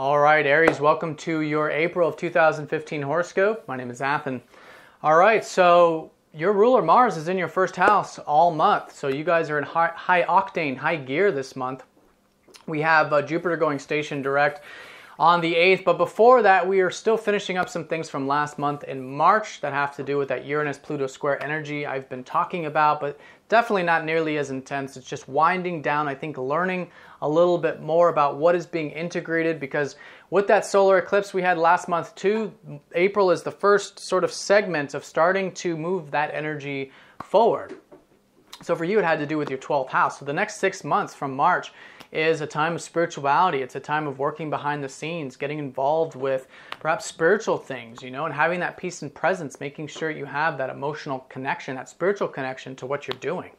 All right, Aries, welcome to your April of 2015 horoscope. My name is Athen. All right, so your ruler Mars is in your first house all month. So you guys are in high octane, high gear this month. We have Jupiter going station direct on the 8th, but before that, we are still finishing up some things from last month in March that have to do with that Uranus Pluto Square energy I've been talking about, but definitely not nearly as intense. It's just winding down, I think, learning a little bit more about what is being integrated, because with that solar eclipse we had last month too, April is the first sort of segment of starting to move that energy forward. So for you, it had to do with your 12th house. So the next 6 months from March is a time of spirituality. It's a time of working behind the scenes, getting involved with perhaps spiritual things, and having that peace and presence, making sure you have that emotional connection, that spiritual connection to what you're doing.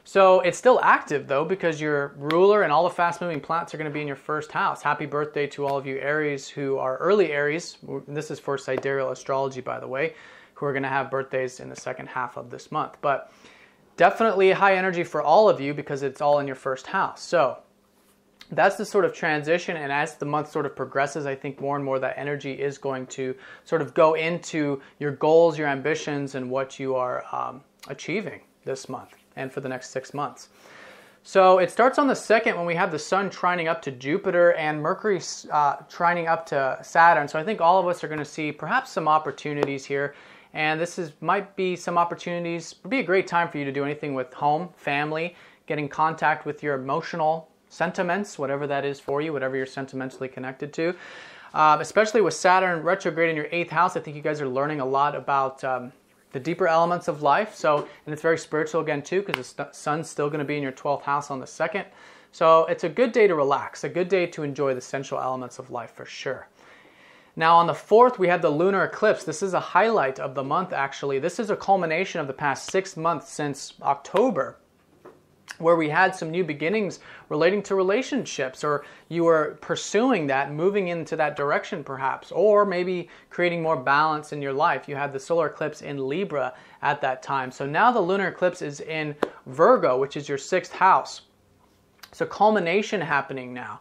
So it's still active though, because your ruler and all the fast moving planets are going to be in your first house. Happy birthday to all of you Aries who are early Aries. This is for Sidereal Astrology, by the way, who are going to have birthdays in the second half of this month. But definitely high energy for all of you because it's all in your first house. So that's the sort of transition, and as the month sort of progresses, I think more and more that energy is going to sort of go into your goals, your ambitions, and what you are achieving this month and for the next 6 months. So it starts on the 2nd when we have the Sun trining up to Jupiter and Mercury trining up to Saturn. So I think all of us are going to see perhaps some opportunities here, and might be some opportunities. It would be a great time for you to do anything with home, family, get in contact with your emotional sentiments, whatever that is for you, whatever you're sentimentally connected to. Especially with Saturn retrograde in your 8th house, I think you guys are learning a lot about the deeper elements of life. And it's very spiritual again too, because the Sun's still going to be in your 12th house on the 2nd. So it's a good day to relax, a good day to enjoy the essential elements of life for sure. Now on the 4th, we have the Lunar Eclipse. This is a highlight of the month actually. This is a culmination of the past 6 months since October, where we had some new beginnings relating to relationships, or you were pursuing that, moving into that direction perhaps, or maybe creating more balance in your life. You had the solar eclipse in Libra at that time. So now the lunar eclipse is in Virgo, which is your 6th house. So culmination happening now.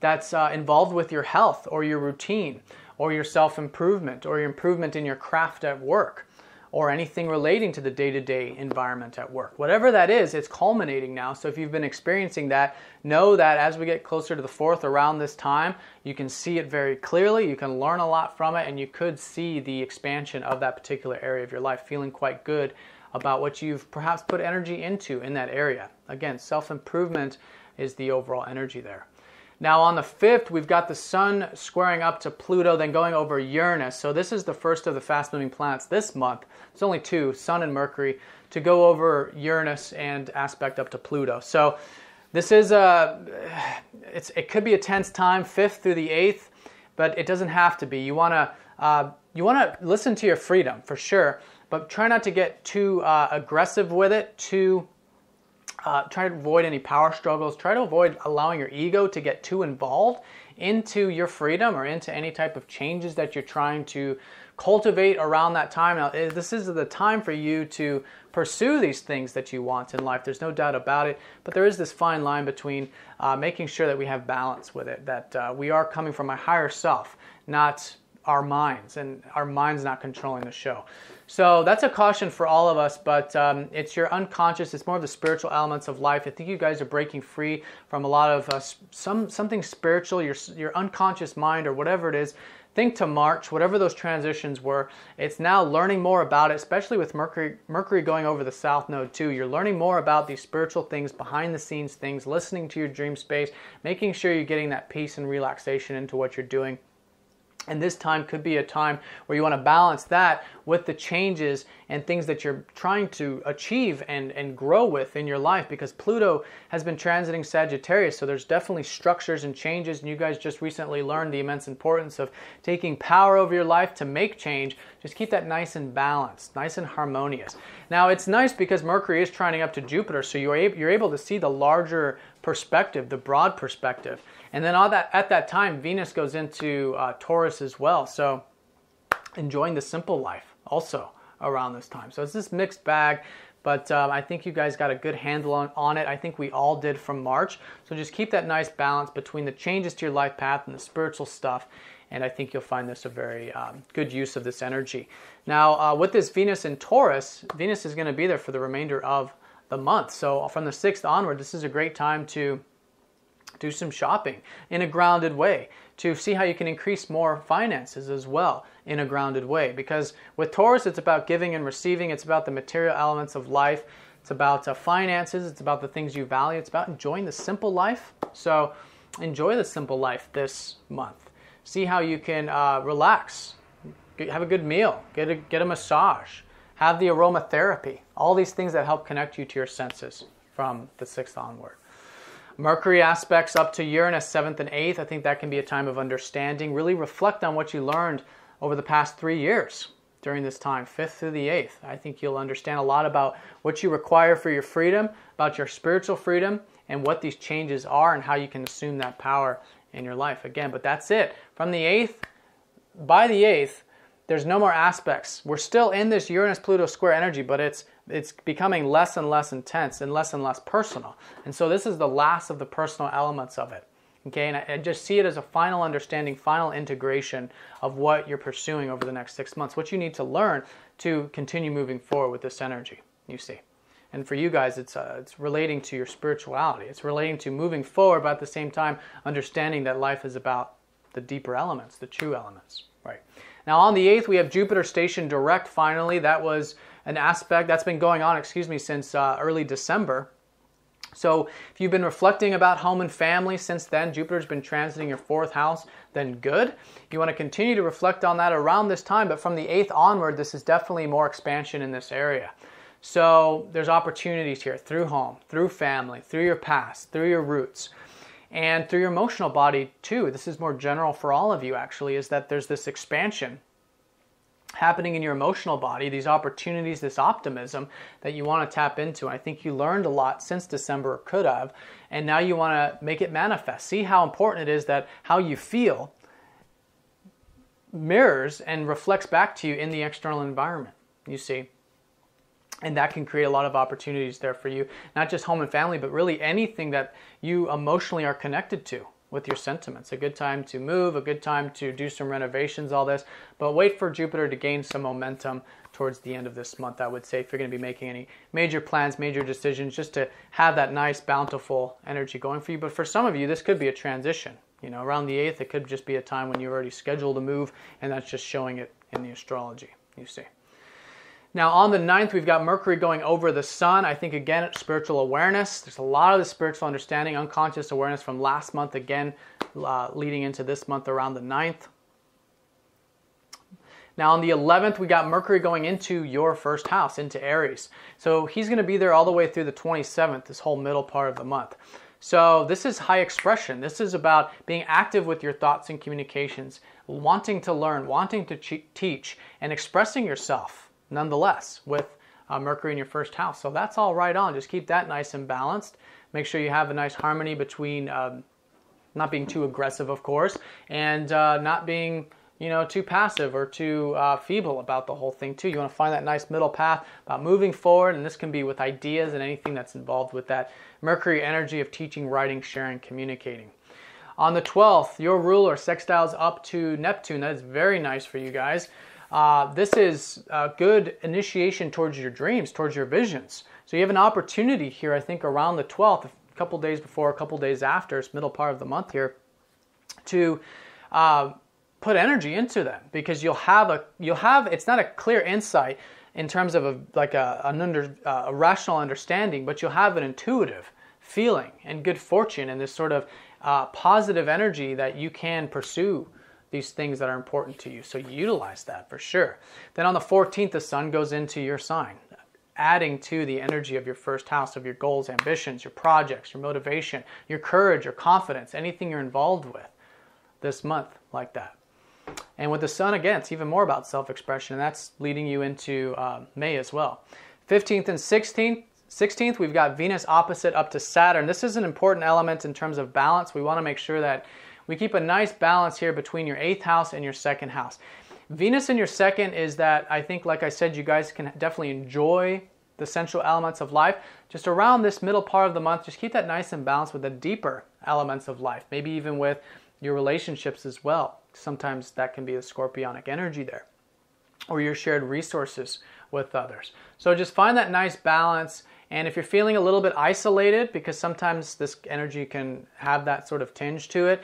That's involved with your health or your routine or your self-improvement or your improvement in your craft at work, or anything relating to the day-to-day environment at work. Whatever that is, it's culminating now. So if you've been experiencing that, know that as we get closer to the 4th around this time, you can see it very clearly, you can learn a lot from it, and you could see the expansion of that particular area of your life, feeling quite good about what you've perhaps put energy into in that area. Again, self-improvement is the overall energy there. Now on the 5th, we've got the Sun squaring up to Pluto, then going over Uranus. So this is the first of the fast-moving planets this month. There's only 2, Sun and Mercury, to go over Uranus and aspect up to Pluto. So this is it could be a tense time, 5th through the 8th, but it doesn't have to be. You want to listen to your freedom for sure, but try not to get too aggressive with it, try to avoid any power struggles. Try to avoid allowing your ego to get too involved into your freedom or into any type of changes that you're trying to cultivate around that time. Now, this is the time for you to pursue these things that you want in life. There's no doubt about it, but there is this fine line between making sure that we have balance with it, that we are coming from a higher self, not our minds, and our minds not controlling the show. So that's a caution for all of us, but it's your unconscious, it's more of the spiritual elements of life. I think you guys are breaking free from a lot of something spiritual, your unconscious mind or whatever it is. Think to March, whatever those transitions were, it's now learning more about it, especially with Mercury going over the South Node too. You're learning more about these spiritual things, behind the scenes things, listening to your dream space, making sure you're getting that peace and relaxation into what you're doing. And this time could be a time where you want to balance that with the changes and things that you're trying to achieve and grow with in your life, because Pluto has been transiting Sagittarius, so there's definitely structures and changes, and you guys just recently learned the immense importance of taking power over your life to make change. Just keep that nice and balanced, nice and harmonious. Now it's nice because Mercury is trining up to Jupiter, so you're able to see the larger perspective, the broad perspective. And then at that time, Venus goes into Taurus as well, so enjoying the simple life also around this time. So it's this mixed bag, but I think you guys got a good handle on it. I think we all did from March. So just keep that nice balance between the changes to your life path and the spiritual stuff. And I think you'll find this a very good use of this energy. Now, with this Venus in Taurus, Venus is going to be there for the remainder of the month. So from the 6th onward, this is a great time to do some shopping in a grounded way, to see how you can increase more finances as well in a grounded way. Because with Taurus, it's about giving and receiving. It's about the material elements of life. It's about finances. It's about the things you value. It's about enjoying the simple life. So enjoy the simple life this month. See how you can relax, have a good meal, get a massage, have the aromatherapy, all these things that help connect you to your senses from the 6th onward. Mercury aspects up to Uranus, 7th and 8th. I think that can be a time of understanding. Really reflect on what you learned over the past 3 years during this time, 5th through the 8th. I think you'll understand a lot about what you require for your freedom, about your spiritual freedom, and what these changes are and how you can assume that power in your life. Again, but that's it. From the 8th, by the 8th, there's no more aspects. We're still in this Uranus Pluto Square energy, but it's becoming less and less intense and less personal. And so this is the last of the personal elements of it. Okay, and I just see it as a final understanding, final integration of what you're pursuing over the next 6 months, what you need to learn to continue moving forward with this energy, you see. And for you guys, it's relating to your spirituality. It's relating to moving forward, but at the same time, understanding that life is about the deeper elements, the true elements, right? Now on the 8th, we have Jupiter stationed direct finally. That was an aspect that's been going on, since early December. So if you've been reflecting about home and family since then, Jupiter's been transiting your 4th house, then good. You want to continue to reflect on that around this time, but from the 8th onward, this is definitely more expansion in this area. So there's opportunities here through home, through family, through your past, through your roots, and through your emotional body too. This is more general for all of you actually, is that there's this expansion happening in your emotional body, these opportunities, this optimism that you want to tap into. I think you learned a lot since December, or could have, and now you want to make it manifest. See how important it is that how you feel mirrors and reflects back to you in the external environment, you see. And that can create a lot of opportunities there for you, not just home and family, but really anything that you emotionally are connected to with your sentiments. A good time to move, a good time to do some renovations, all this. But wait for Jupiter to gain some momentum towards the end of this month, I would say, if you're going to be making any major plans, major decisions, just to have that nice, bountiful energy going for you. But for some of you, this could be a transition. You know, around the 8th, it could just be a time when you're already scheduled to move, and that's just showing it in the astrology, you see. Now on the 9th, we've got Mercury going over the Sun. I think, again, spiritual awareness. There's a lot of the spiritual understanding, unconscious awareness from last month, again, leading into this month around the 9th. Now on the 11th, we got Mercury going into your 1st house, into Aries. So he's going to be there all the way through the 27th, this whole middle part of the month. So this is high expression. This is about being active with your thoughts and communications, wanting to learn, wanting to teach, and expressing yourself nonetheless with Mercury in your 1st house. So that's all right on. Just keep that nice and balanced. Make sure you have a nice harmony between not being too aggressive, of course, and not being, you know, too passive or too feeble about the whole thing too. You want to find that nice middle path about moving forward, and this can be with ideas and anything that's involved with that Mercury energy of teaching, writing, sharing, communicating. On the 12th, your ruler sextiles up to Neptune. That is very nice for you guys. This is a good initiation towards your dreams, towards your visions. So you have an opportunity here, I think, around the 12th, a couple days before, a couple days after, it's middle part of the month here, to put energy into them, because you'll have it's not a clear insight in terms of a rational understanding, but you'll have an intuitive feeling and good fortune and this sort of positive energy that you can pursue these things that are important to you. So utilize that for sure. Then on the 14th, the Sun goes into your sign, adding to the energy of your 1st house, of your goals, ambitions, your projects, your motivation, your courage, your confidence, anything you're involved with this month like that. And with the Sun, again, it's even more about self-expression, and that's leading you into May as well. 15th and 16th, we've got Venus opposite up to Saturn. This is an important element in terms of balance. We want to make sure that we keep a nice balance here between your 8th house and your 2nd house. Venus in your 2nd is that, I think, like I said, you guys can definitely enjoy the essential elements of life, just around this middle part of the month, just keep that nice and balanced with the deeper elements of life, maybe even with your relationships as well. Sometimes that can be a scorpionic energy there, or your shared resources with others. So just find that nice balance. And if you're feeling a little bit isolated, because sometimes this energy can have that sort of tinge to it,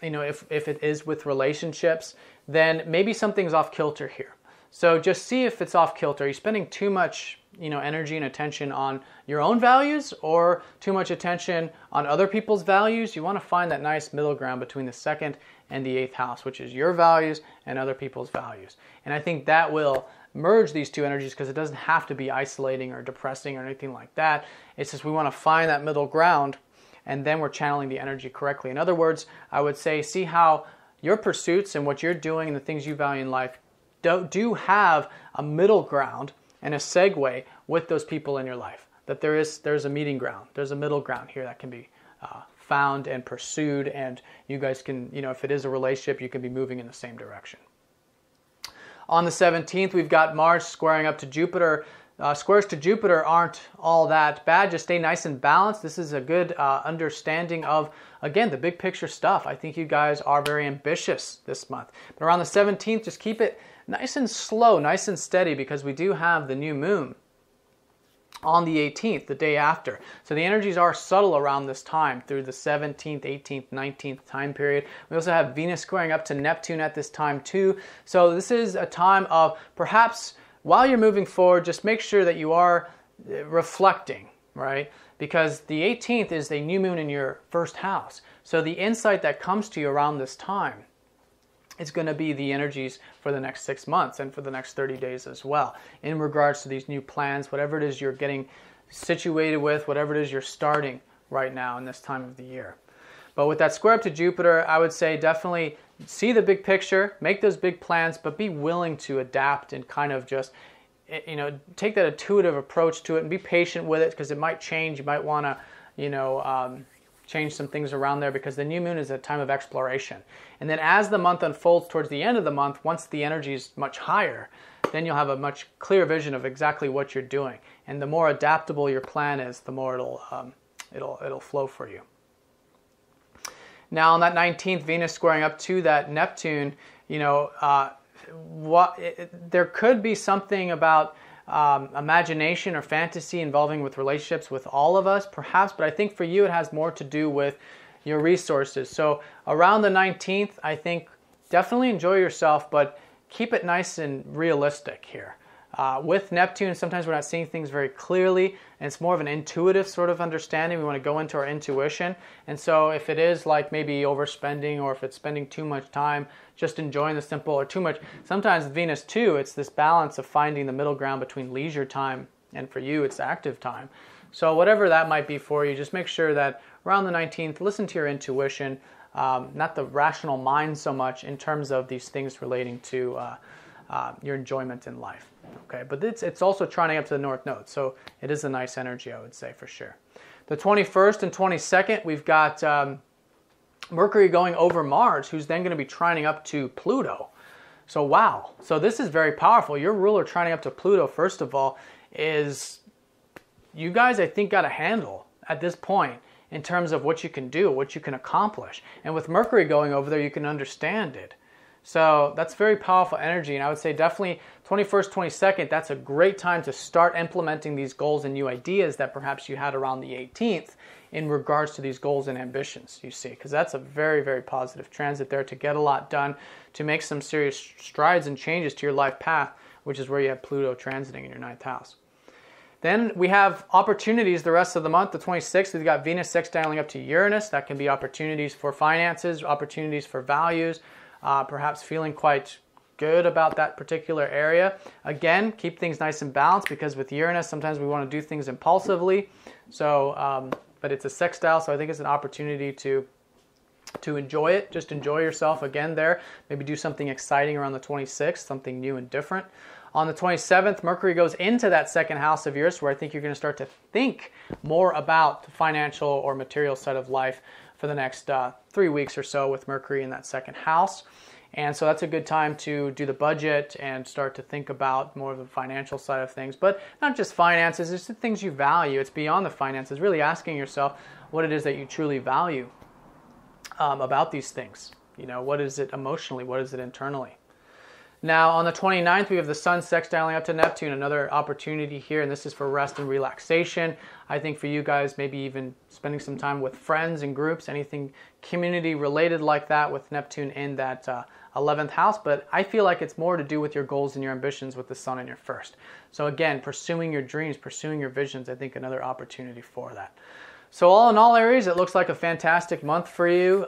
if it is with relationships, then maybe something's off kilter here. So just see if it's off kilter. Are you spending too much, energy and attention on your own values, or too much attention on other people's values? You want to find that nice middle ground between the 2nd and the 8th house, which is your values and other people's values. And I think that will merge these two energies, because it doesn't have to be isolating or depressing or anything like that. It's just we want to find that middle ground, and then we're channeling the energy correctly. In other words, I would say, see how your pursuits and what you're doing and the things you value in life do have a middle ground and a segue with those people in your life. That there's a meeting ground, there's a middle ground here that can be found and pursued, and you guys can, if it is a relationship, you can be moving in the same direction. On the 17th, we've got Mars squaring up to Jupiter. Squares to Jupiter aren't all that bad. Just stay nice and balanced. This is a good understanding of, again, the big picture stuff. I think you guys are very ambitious this month. But around the 17th, just keep it nice and slow, nice and steady, because we do have the new moon on the 18th, the day after. So the energies are subtle around this time through the 17th, 18th, 19th time period. We also have Venus squaring up to Neptune at this time too. So this is a time of, perhaps while you're moving forward, just make sure that you are reflecting, right? Because the 18th is a new moon in your 1st house. So the insight that comes to you around this time, it's going to be the energies for the next 6 months and for the next 30 days as well, in regards to these new plans, whatever it is you're getting situated with, whatever it is you're starting right now in this time of the year. But with that square up to Jupiter, I would say definitely see the big picture, make those big plans, but be willing to adapt and kind of just, take that intuitive approach to it and be patient with it, because it might change. You might want to, change some things around there, because the new moon is a time of exploration. And then as the month unfolds towards the end of the month, once the energy is much higher, then you'll have a much clearer vision of exactly what you're doing. And the more adaptable your plan is, the more it'll flow for you. Now on that 19th, Venus squaring up to that Neptune, there could be something about imagination or fantasy involving with relationships with all of us, perhaps, but I think for you it has more to do with your resources. So around the 19th, I think definitely enjoy yourself, but keep it nice and realistic here. With Neptune, sometimes we're not seeing things very clearly, and it's more of an intuitive sort of understanding. We want to go into our intuition. And so if it is like maybe overspending, or if it's spending too much time just enjoying the simple, or too much, sometimes Venus too, it's this balance of finding the middle ground between leisure time, and for you it's active time. So whatever that might be for you, just make sure that around the 19th, listen to your intuition, not the rational mind so much in terms of these things relating to your enjoyment in life. Okay, but it's also trining up to the North Node, so it is a nice energy, I would say, for sure. The 21st and 22nd, we've got Mercury going over Mars, who's then going to be trining up to Pluto. So wow, so this is very powerful. Your ruler trining up to Pluto, first of all, is, you guys, I think, got a handle at this point in terms of what you can do, what you can accomplish. And with Mercury going over there, you can understand it. So that's very powerful energy, and I would say definitely 21st, 22nd, that's a great time to start implementing these goals and new ideas that perhaps you had around the 18th in regards to these goals and ambitions, you see, because that's a very, very positive transit there to get a lot done, to make some serious strides and changes to your life path, which is where you have Pluto transiting in your 9th house. Then we have opportunities the rest of the month. The 26th, we've got Venus sextiling up to Uranus. That can be opportunities for finances, opportunities for values, perhaps feeling quite good about that particular area. Again, keep things nice and balanced, because with Uranus, sometimes we want to do things impulsively. So, but it's a sextile, so I think it's an opportunity to enjoy it. Just enjoy yourself again there. Maybe do something exciting around the 26th, something new and different. On the 27th, Mercury goes into that 2nd house of yours, where I think you're going to start to think more about the financial or material side of life for the next 3 weeks or so, with Mercury in that 2nd house. And so that's a good time to do the budget and start to think about more of the financial side of things. But not just finances, it's the things you value. It's beyond the finances, really asking yourself what it is that you truly value about these things. You know, what is it emotionally? What is it internally? Now, on the 29th, we have the Sun sextiling up to Neptune, another opportunity here, and this is for rest and relaxation. I think for you guys, maybe even spending some time with friends and groups, anything community-related like that with Neptune in that 11th house, but I feel like it's more to do with your goals and your ambitions with the Sun in your first. So again, pursuing your dreams, pursuing your visions, I think another opportunity for that. So all in all, Aries, it looks like a fantastic month for you.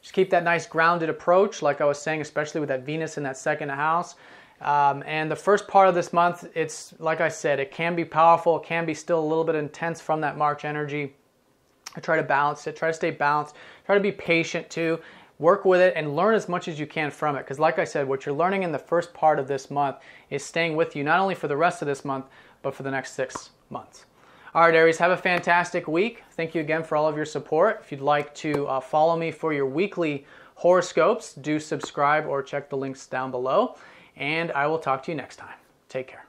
Just keep that nice grounded approach, like I was saying, especially with that Venus in that second house. And the first part of this month, it's like I said, it can be powerful. It can be still a little bit intense from that March energy. I try to balance it. Try to stay balanced. Try to be patient too. Work with it and learn as much as you can from it. Because like I said, what you're learning in the first part of this month is staying with you, not only for the rest of this month, but for the next 6 months. All right, Aries, have a fantastic week. Thank you again for all of your support. If you'd like to follow me for your weekly horoscopes, do subscribe or check the links down below. And I will talk to you next time. Take care.